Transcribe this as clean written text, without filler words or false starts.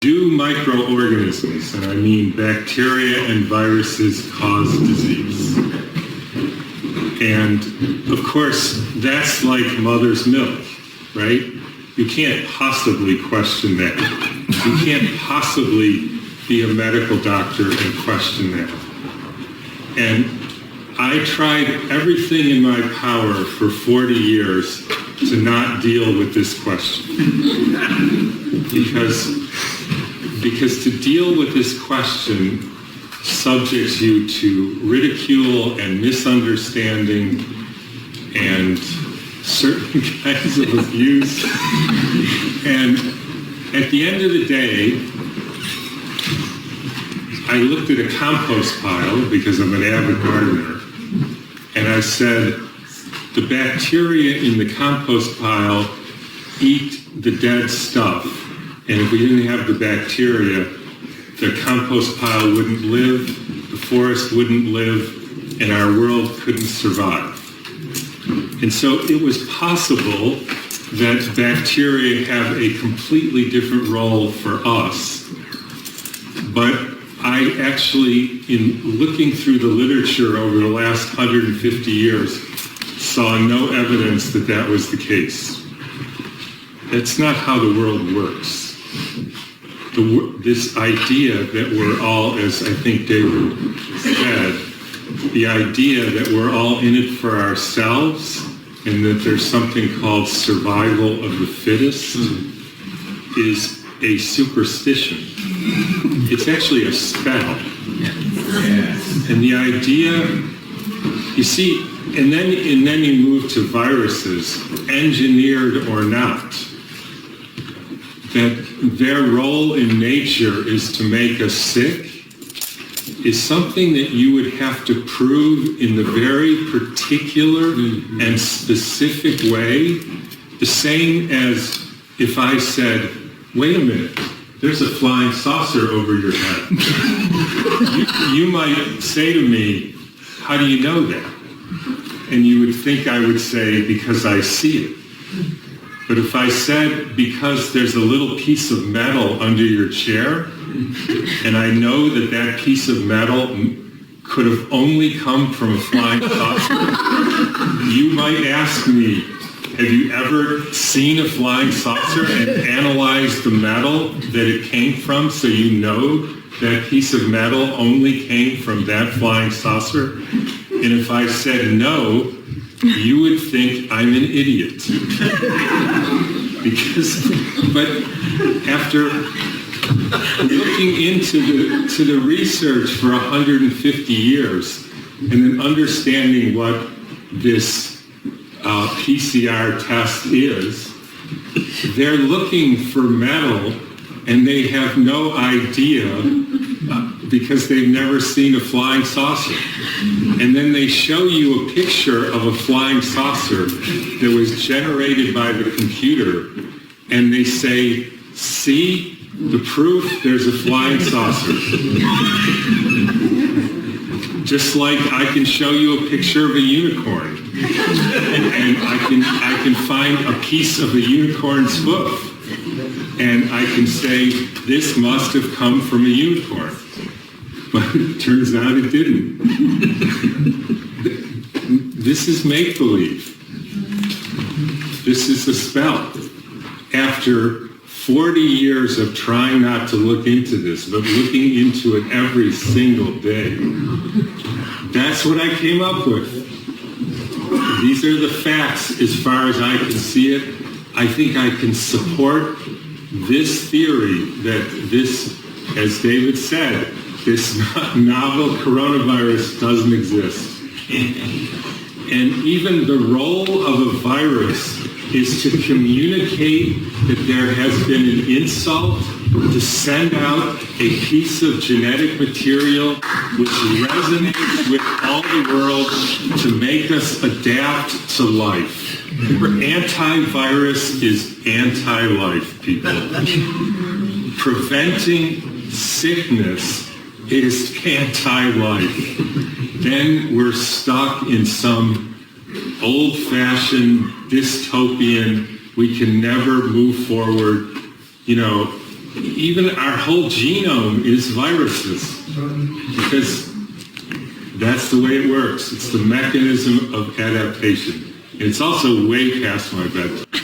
Do microorganisms, and I mean bacteria and viruses, cause disease? And of course, that's like mother's milk, right? You can't possibly question that. You can't possibly be a medical doctor and question that. And I tried everything in my power for 40 years to not deal with this question. Because to deal with this question subjects you to ridicule and misunderstanding and certain kinds of abuse. And at the end of the day, I looked at a compost pile because I'm an avid gardener, and I said, the bacteria in the compost pile eat the dead stuff. And if we didn't have the bacteria, the compost pile wouldn't live, the forest wouldn't live, and our world couldn't survive. And so it was possible that bacteria have a completely different role for us. But I actually, in looking through the literature over the last 150 years, saw no evidence that that was the case. That's not how the world works. This idea that we're all, as I think David said, the idea that we're all in it for ourselves and that there's something called survival of the fittest is a superstition. It's actually a spell. And the idea, you see, and then you move to viruses, engineered or not, that their role in nature is to make us sick, is something that you would have to prove in the very particular and specific way, the same as if I said, wait a minute, there's a flying saucer over your head. you might say to me, how do you know that? And you would think I would say, because I see it. But if I said, because there's a little piece of metal under your chair, and I know that that piece of metal could have only come from a flying saucer, you might ask me, have you ever seen a flying saucer and analyzed the metal that it came from so you know that piece of metal only came from that flying saucer? And if I said no, you would think I'm an idiot. But after looking into the research for 150 years and then understanding what this PCR test is, they're looking for metal and they have no idea because they've never seen a flying saucer. And then they show you a picture of a flying saucer that was generated by the computer, and they say, see, the proof, there's a flying saucer. Just like I can show you a picture of a unicorn, and I can find a piece of a unicorn's hoof, and I can say, this must have come from a unicorn. But it turns out it didn't. This is make-believe. This is a spell. After 40 years of trying not to look into this, but looking into it every single day, that's what I came up with. These are the facts as far as I can see it. I think I can support this theory that this, as David said, this novel coronavirus doesn't exist. And even the role of a virus is to communicate that there has been an insult, to send out a piece of genetic material which resonates with all the world to make us adapt to life. Antivirus is anti-life, people. Preventing sickness is anti-life. Then we're stuck in some old-fashioned dystopian, we can never move forward, even our whole genome is viruses, because that's the way it works. It's the mechanism of adaptation. And it's also way past my bedtime.